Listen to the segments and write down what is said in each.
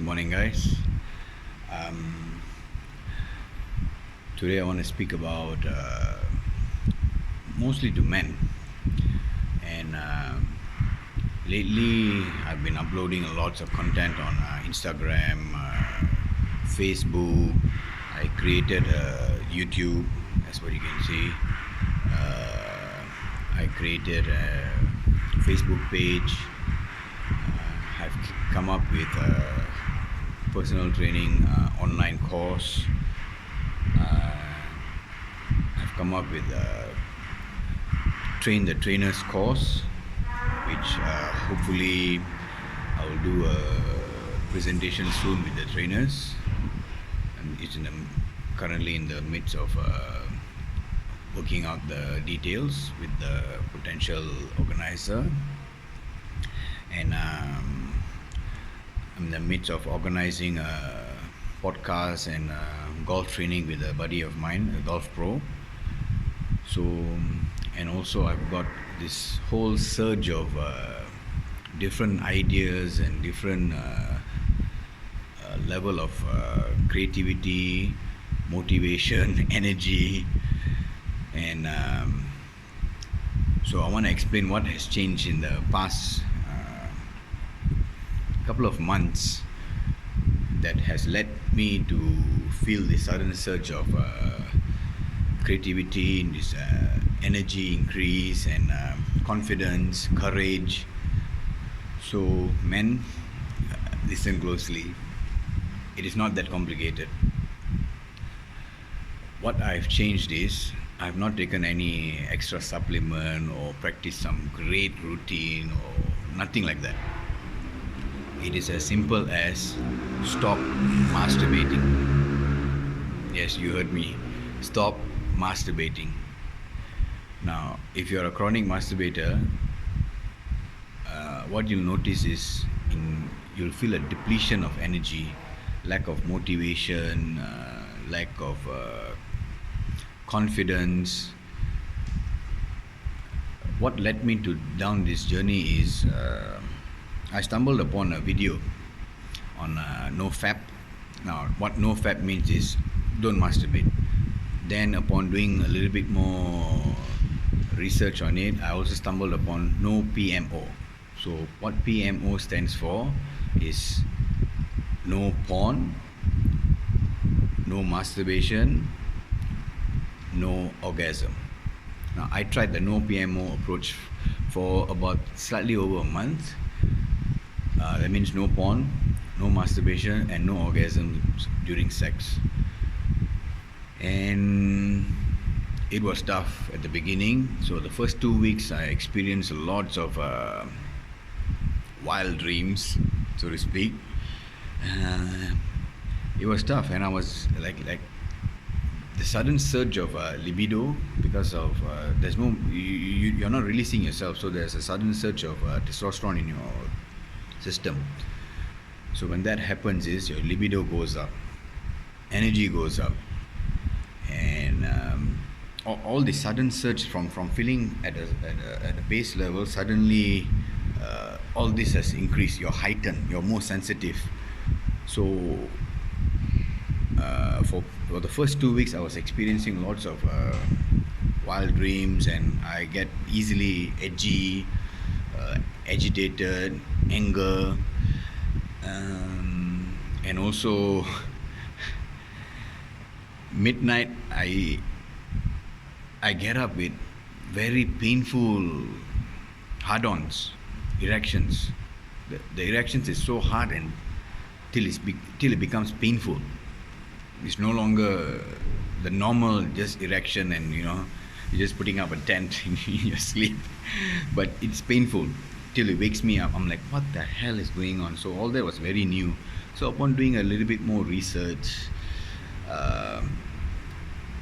Good morning, guys. Um, Today, I want to speak about mostly to men. And lately, I've been uploading lots of content on Instagram, Facebook. I created YouTube, that's what you can see. I created a Facebook page. I've come up with a personal training online course. I've come up with a train the trainers course, which hopefully I will do a presentation soon with the trainers. And it's currently in the midst of working out the details with the potential organizer. And I'm in the midst of organizing a podcast and golf training with a buddy of mine, a golf pro. So, and also I've got this whole surge of different ideas and different level of creativity, motivation, energy, and so I want to explain what has changed in the past couple of months that has led me to feel this sudden surge of creativity, this energy increase, and confidence, courage. So, men, listen closely. It is not that complicated. What I've changed is I've not taken any extra supplement or practiced some great routine or nothing like that. It is as simple as stop masturbating. Yes, you heard me. Stop masturbating. Now, if you're a chronic masturbator, what you'll notice is you'll feel a depletion of energy, lack of motivation, lack of confidence. What led me to down this journey is I stumbled upon a video on NoFap. Now, what NoFap means is don't masturbate. Then, upon doing a little bit more research on it, I also stumbled upon no PMO. So, what PMO stands for is no porn, no masturbation, no orgasm. Now, I tried the no PMO approach for about slightly over a month. That means no porn, no masturbation, and no orgasms during sex. And it was tough at the beginning. So the first 2 weeks, I experienced lots of wild dreams, so to speak. It was tough, and I was like the sudden surge of libido because of there's no you're not releasing yourself, so there's a sudden surge of testosterone in your system. So when that happens is your libido goes up, energy goes up, and all the sudden surge from feeling at a base level, suddenly all this has increased. You're heightened, you're more sensitive. So for the first 2 weeks, I was experiencing lots of wild dreams, and I get easily edgy, agitated, anger, and also midnight I get up with very painful hard-ons, erections. The erections is so hard and till it becomes painful. It's no longer the normal just erection, and you're just putting up a tent in your sleep, but it's painful till it wakes me up. I'm like, what the hell is going on? So all that was very new. So upon doing a little bit more research,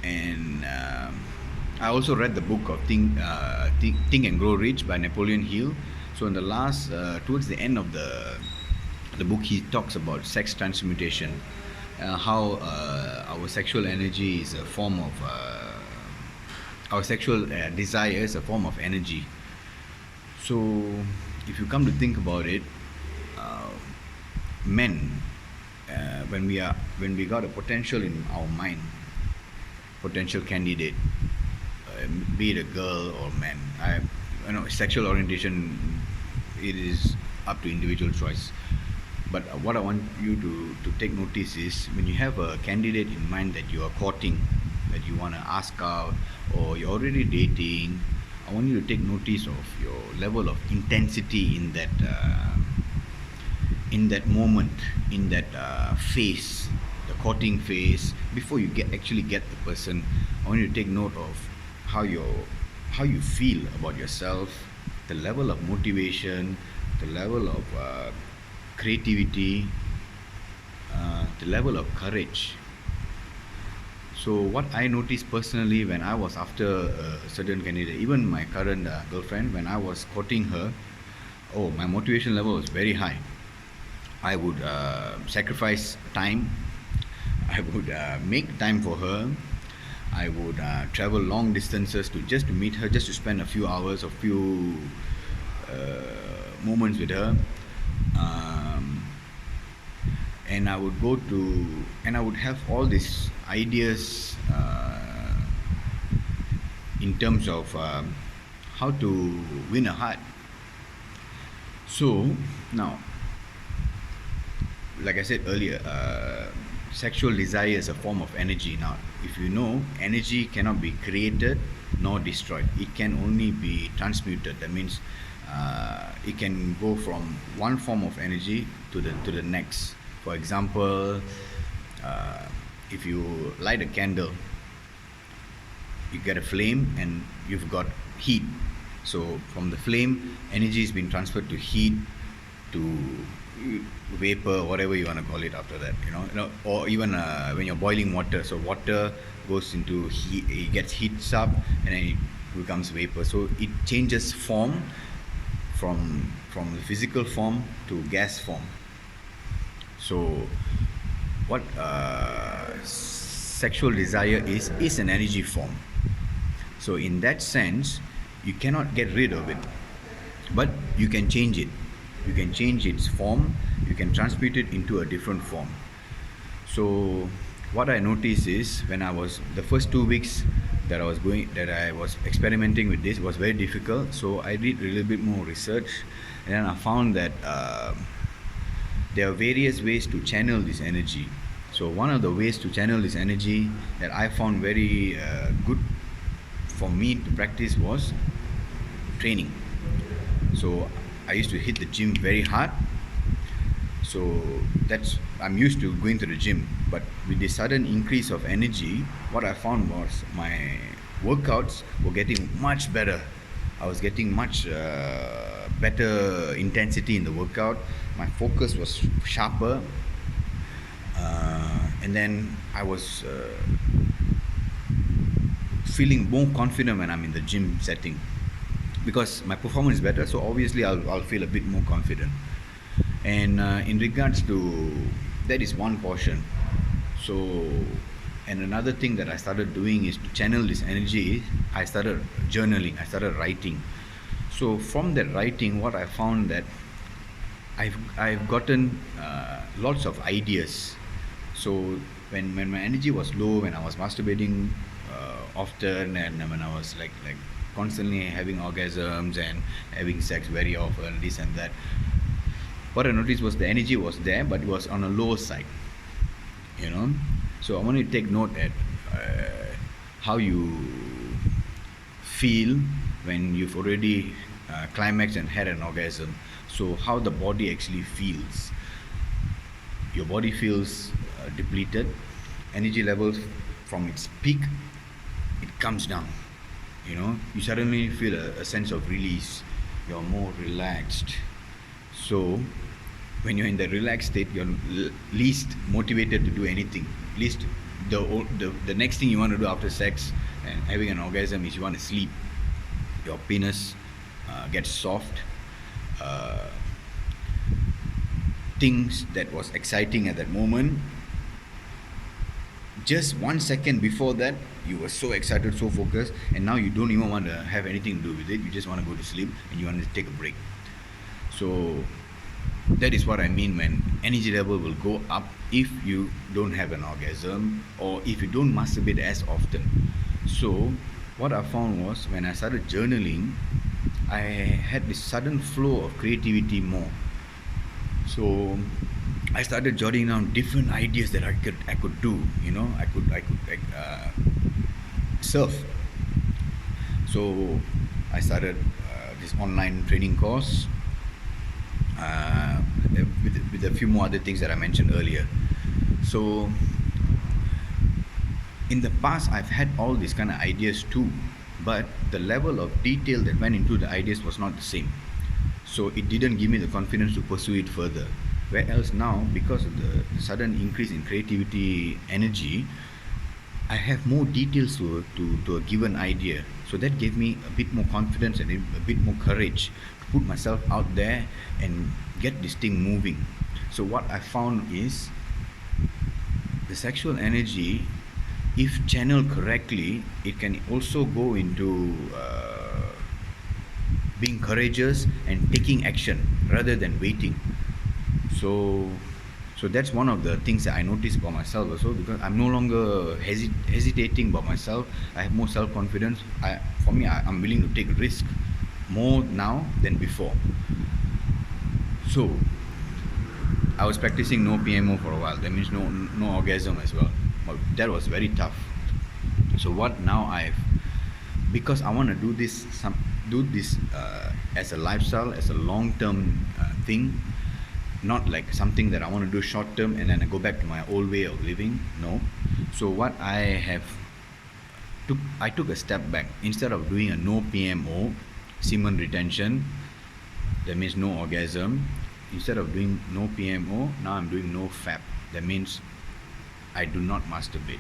and I also read the book of Think and Grow Rich by Napoleon Hill. So in the last, towards the end of the book, he talks about sex transmutation, how our sexual energy is a form of our sexual desire is a form of energy. So if you come to think about it, men when we got a potential in our mind, potential candidate, be it a girl or man. Sexual orientation, it is up to individual choice. But what I want you to take notice is when you have a candidate in mind that you are courting, that you want to ask out, or you're already dating, I want you to take notice of your level of intensity in that moment, in that phase, the courting phase, before you actually get the person. I want you to take note of how you feel about yourself, the level of motivation, the level of creativity, the level of courage. So what I noticed personally when I was after a certain candidate, even my current girlfriend, when I was courting her, my motivation level was very high. I would sacrifice time. I would make time for her. I would travel long distances to meet her, just to spend a few hours, a few moments with her. And I would I would have all these ideas in terms of how to win a heart. So now, like I said earlier, sexual desire is a form of energy. Now, if you know, energy cannot be created nor destroyed. It can only be transmuted. That means it can go from one form of energy to the next. For example, if you light a candle, you get a flame and you've got heat. So from the flame, energy is being transferred to heat, to vapor, whatever you want to call it after that, or even when you're boiling water, so water goes into heat, it gets heats up, and then it becomes vapor. So it changes form from the physical form to gas form. So what sexual desire is an energy form. So in that sense, you cannot get rid of it, but you can change it. You can change its form. You can transmute it into a different form. So what I noticed is, when I was the first 2 weeks that I was experimenting with this, was very difficult. So I did a little bit more research, and then I found that there are various ways to channel this energy. So one of the ways to channel this energy that I found very good for me to practice was training. So I used to hit the gym very hard. So I'm used to going to the gym. But with the sudden increase of energy, what I found was my workouts were getting much better. I was getting much better intensity in the workout. My focus was sharper. And then I was feeling more confident when I'm in the gym setting, because my performance is better, so obviously I'll feel a bit more confident. And in regards to that, is one portion. So, and another thing that I started doing is to channel this energy. I started journaling, I started writing. So from that writing, what I found that I've gotten lots of ideas. So when my energy was low, when I was masturbating often, and when I was like constantly having orgasms and having sex very often, this and that, what I noticed was the energy was there, but it was on a lower side. So I want you to take note at how you feel when you've already climaxed and had an orgasm. So how the body actually feels. Your body feels depleted. Energy levels from its peak, it comes down. You suddenly feel a sense of release. You're more relaxed. So when you're in the relaxed state, you're least motivated to do anything. Least the next thing you want to do after sex and having an orgasm is you want to sleep. Your penis gets soft. Things that was exciting at that moment, just 1 second before that, you were so excited, so focused, and now you don't even want to have anything to do with it. You just want to go to sleep and you want to take a break. So That is what I mean when energy level will go up if you don't have an orgasm or if you don't masturbate as often. So what I found was when I started journaling, I had this sudden flow of creativity more. So I started jotting down different ideas that I could do. I could surf. So I started this online training course with a few more other things that I mentioned earlier. So in the past, I've had all these kind of ideas too, but the level of detail that went into the ideas was not the same. So it didn't give me the confidence to pursue it further. Whereas now, because of the sudden increase in creativity energy, I have more details to a given idea. So that gave me a bit more confidence and a bit more courage to put myself out there and get this thing moving. So what I found is the sexual energy, if channeled correctly, it can also go into being courageous and taking action rather than waiting. So so that's one of the things that I noticed about myself also, because I'm no longer hesitating about myself. I have more self-confidence. I'm willing to take risk more now than before. So I was practicing no PMO for a while. That means no orgasm as well. But that was very tough. So what now because I want to do this as a lifestyle, as a long-term thing, not like something that I want to do short term and then I go back to my old way of living. No. So what I took a step back. Instead of doing a no PMO, semen retention, that means no orgasm. Instead of doing no PMO, now I'm doing no FAP. That means I do not masturbate.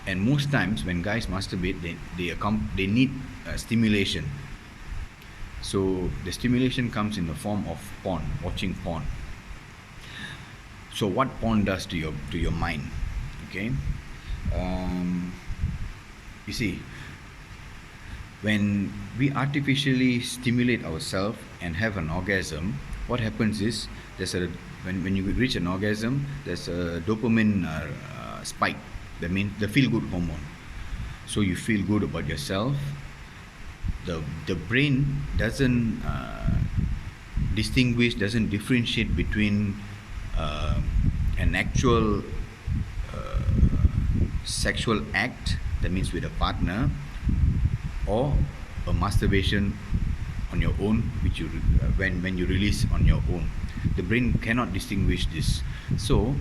And most times when guys masturbate, they need stimulation. So the stimulation comes in the form of porn, watching porn. So what porn does to your mind, okay? You see, when we artificially stimulate ourselves and have an orgasm, what happens is when you reach an orgasm, there's a dopamine spike. That means the feel-good hormone. So you feel good about yourself. The brain doesn't doesn't differentiate between an actual sexual act, that means with a partner, or a masturbation on your own, which when you release on your own. The brain cannot distinguish this. So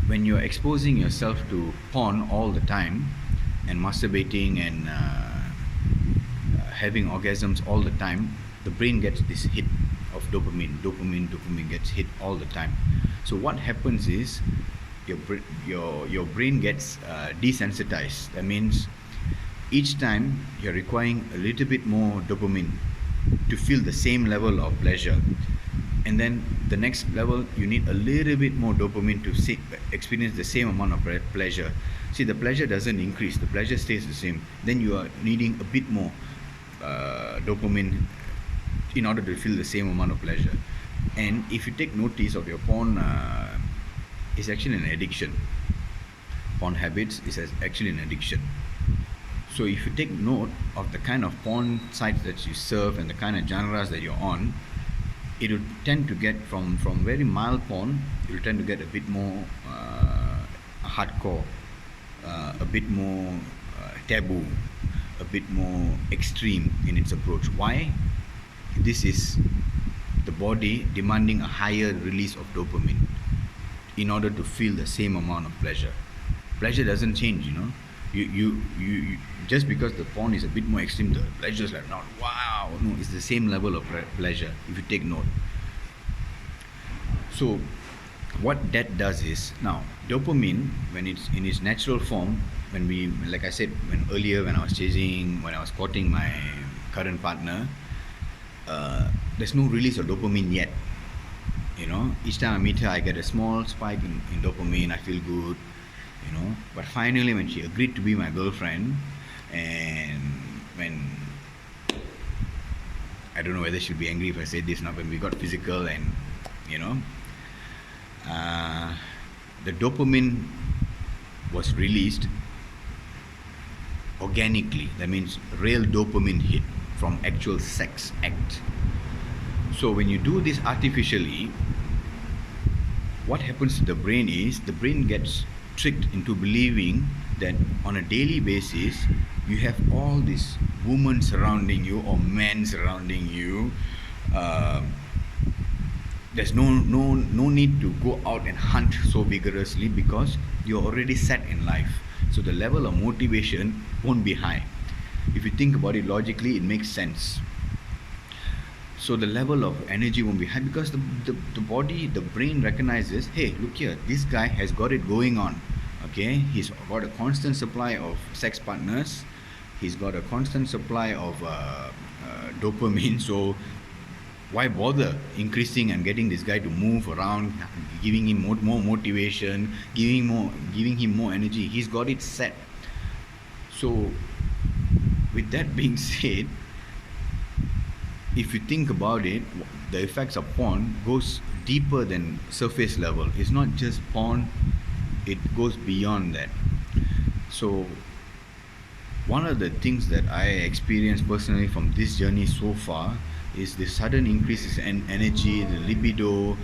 when you're exposing yourself to porn all the time and masturbating and having orgasms all the time, the brain gets this hit of dopamine gets hit all the time. So what happens is your brain gets desensitized. That means each time you're requiring a little bit more dopamine to feel the same level of pleasure, and then the next level you need a little bit more dopamine to experience the same amount of pleasure. See, the pleasure doesn't increase, the pleasure stays the same. Then you are needing a bit more dopamine in order to feel the same amount of pleasure. And if you take notice of your porn, it's actually an addiction. Porn habits is actually an addiction. So if you take note of the kind of porn sites that you surf and the kind of genres that you're on, it will tend to get from very mild porn, it will tend to get a bit more hardcore, a bit more taboo, a bit more extreme in its approach. Why? This is the body demanding a higher release of dopamine in order to feel the same amount of pleasure. Pleasure doesn't change, you know. You just because the porn is a bit more extreme, the pleasure is like not wow. No, it's the same level of pleasure if you take note. So what that does is, now dopamine, when it's in its natural form, like I said, when I was courting my current partner, there's no release of dopamine yet. You know, each time I meet her, I get a small spike in dopamine. I feel good, you know. But finally, when she agreed to be my girlfriend, and when I don't know whether she'll be angry if I say this now, but we got physical, and you know, the dopamine was released organically. That means real dopamine hit from actual sex act. So when you do this artificially, what happens to the brain is the brain gets tricked into believing that on a daily basis you have all these women surrounding you or men surrounding you. There's no need to go out and hunt so vigorously because you're already set in life. So the level of motivation won't be high. If you think about it logically, it makes sense. So the level of energy won't be high because the body, the brain recognizes, hey, look here, this guy has got it going on. Okay, he's got a constant supply of sex partners. He's got a constant supply of dopamine. So why bother increasing and getting this guy to move around, giving him more motivation, giving him more energy? He's got it set. So with that being said, if you think about it, the effects of porn goes deeper than surface level. It's not just porn, it goes beyond that. So one of the things that I experienced personally from this journey so far is the sudden increases in energy, the libido,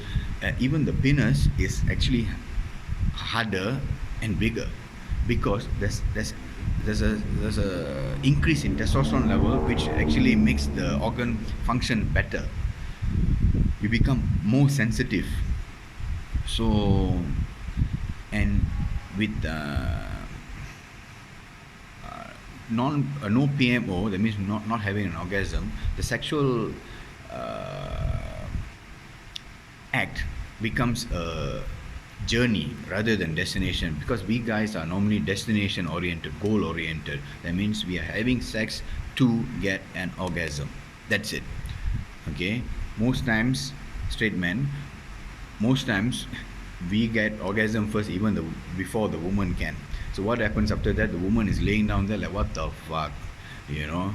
even the penis is actually harder and bigger because there's a increase in testosterone level, which actually makes the organ function better. You become more sensitive. So, and with no PMO, that means not having an orgasm, the sexual act becomes a journey rather than destination, because we guys are normally destination oriented, goal oriented. That means we are having sex to get an orgasm. That's it. Okay, most times straight men, most times we get orgasm first, even before the woman can. So what happens after that? The woman is laying down there like, what the fuck, you know,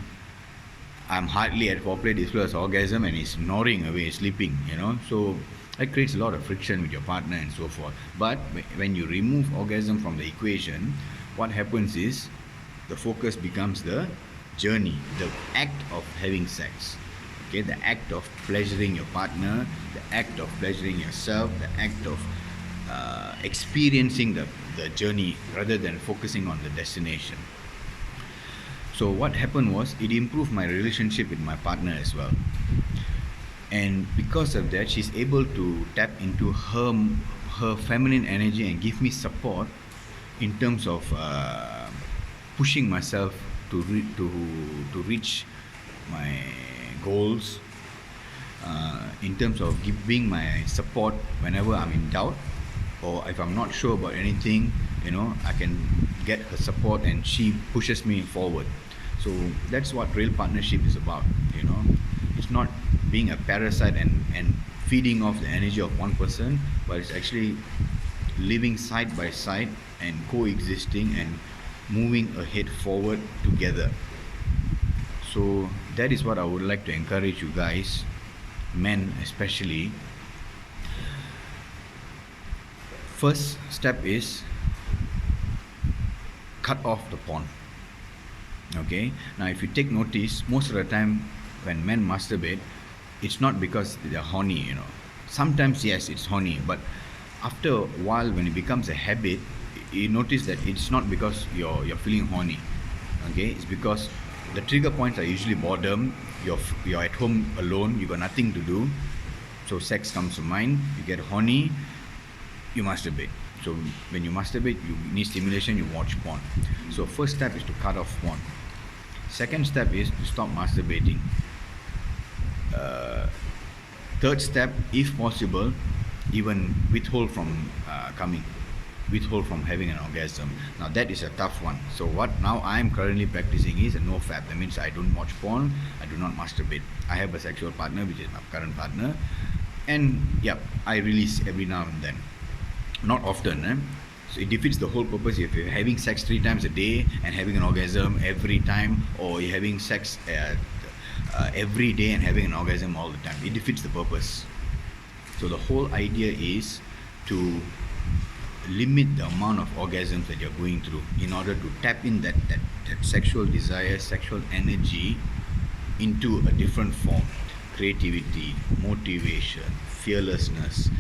I'm hardly at foreplay, this plus orgasm, and he's snoring away, sleeping, you know. So that creates a lot of friction with your partner and so forth. But when you remove orgasm from the equation, what happens is the focus becomes the journey, the act of having sex. Okay, the act of pleasuring your partner, the act of pleasuring yourself, the act of experiencing the journey rather than focusing on the destination. So what happened was, it improved my relationship with my partner as well. And because of that, she's able to tap into her feminine energy and give me support in terms of pushing myself to reach my goals, in terms of giving my support whenever I'm in doubt, or if I'm not sure about anything, you know, I can get her support and she pushes me forward. So that's what real partnership is about, you know. It's not being a parasite and feeding off the energy of one person, but it's actually living side by side and coexisting and moving ahead forward together. So that is what I would like to encourage you guys, men especially. First step is cut off the porn. Okay, now if you take notice, most of the time when men masturbate, it's not because they're horny, you know. Sometimes yes, it's horny, but after a while, when it becomes a habit, you notice that it's not because you're feeling horny. Okay, it's because the trigger points are usually boredom. You're at home alone, you got nothing to do, so sex comes to mind. You get horny, you masturbate. So when you masturbate, you need stimulation, you watch porn. So first step is to cut off porn. Second step is to stop masturbating. Third step, if possible, even withhold from having an orgasm. Now that is a tough one. So what now I'm currently practicing is a no fap. That means I don't watch porn, I do not masturbate. I have a sexual partner, which is my current partner, and yeah, I release every now and then. Not often, so it defeats the whole purpose. If you're having sex 3 times a day and having an orgasm every time, or you're having sex every day and having an orgasm all the time. It defeats the purpose. So the whole idea is to limit the amount of orgasms that you're going through in order to tap in that sexual desire, sexual energy into a different form. Creativity, motivation, fearlessness,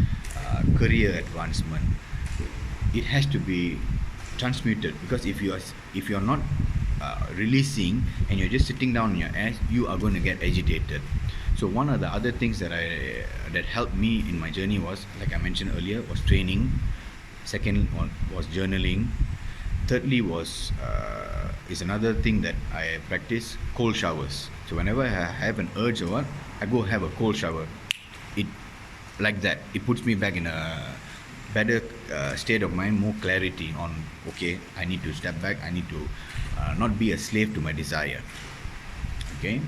career advancement. It has to be transmuted, because if you're not releasing and you're just sitting down on your ass, you are going to get agitated. So one of the other things that helped me in my journey was, like I mentioned earlier, was training. Second one was journaling. Thirdly was is another thing that I practice, cold showers. So whenever I have an urge or what, I go have a cold shower. It like that. It puts me back in a better state of mind, more clarity on, okay, I need to step back. I need to not be a slave to my desire. Okay.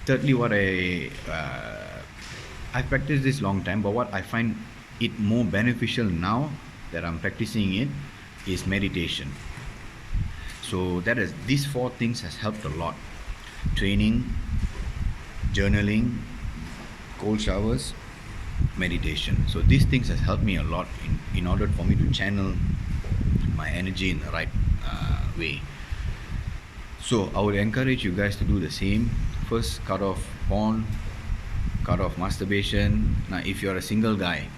Thirdly, what I practiced this long time, but what I find it more beneficial now that I'm practicing it is meditation. So these four things has helped a lot: training, journaling, cold showers, meditation. So these things has helped me a lot in order for me to channel my energy in the right way. So I would encourage you guys to do the same. First, cut off porn, cut off masturbation. Now if you're a single guy,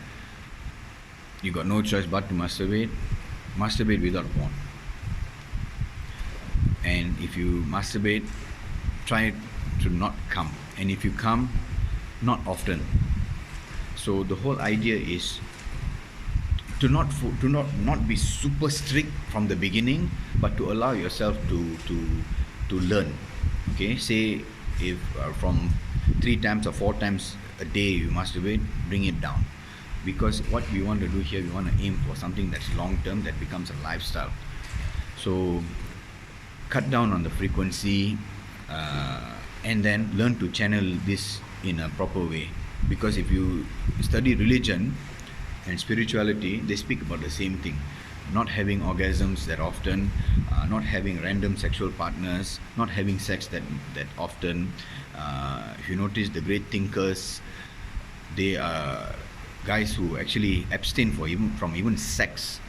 you got no choice but to masturbate without porn. And if you masturbate, try to not come, and if you come, not often. So the whole idea is to not be super strict from the beginning, but to allow yourself to learn. Okay, say if from 3 times or 4 times a day you masturbate, bring it down, because what we want to do here, we want to aim for something that's long term, that becomes a lifestyle. So cut down on the frequency, and then learn to channel this in a proper way. Because if you study religion and spirituality, they speak about the same thing: not having orgasms that often, not having random sexual partners, not having sex that often. If you notice, the great thinkers, they are guys who actually abstain from even sex,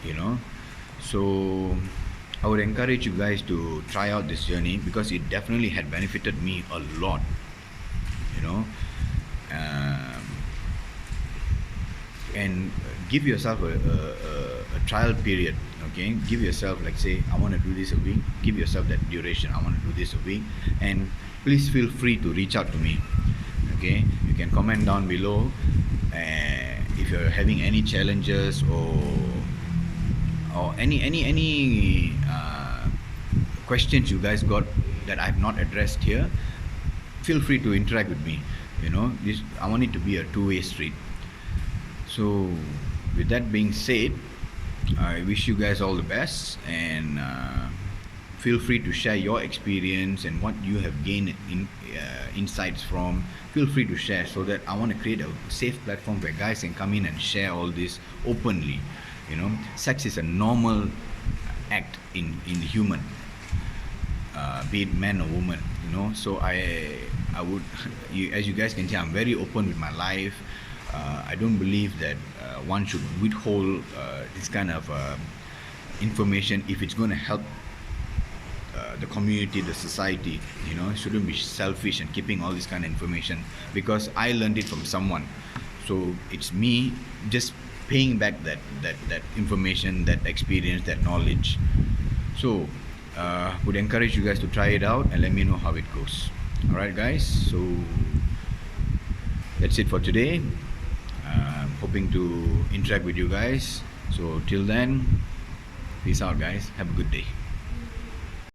you know. So I would encourage you guys to try out this journey, because it definitely had benefited me a lot, you know. And give yourself a trial period. Okay, give yourself, like, say, I want to do this a week. Give yourself that duration. I want to do this a week, and please feel free to reach out to me. Okay, you can comment down below if you're having any challenges or any questions you guys got that I've not addressed here. Feel free to interact with me. You know, I want it to be a two-way street. So with that being said, I wish you guys all the best, and feel free to share your experience and what you have gained insights from. Feel free to share, so that I want to create a safe platform where guys can come in and share all this openly. You know, sex is a normal act in human, be it man or woman. You know, so I would, as you guys can see, I'm very open with my life. I don't believe that one should withhold this kind of information if it's going to help the community, the society. You know, shouldn't be selfish and keeping all this kind of information, because I learned it from someone. So it's me just paying back that information, that experience, that knowledge. So would encourage you guys to try it out and let me know how it goes. All right, guys. So that's it for today. Hoping to interact with you guys. So till then, peace out, guys. Have a good day.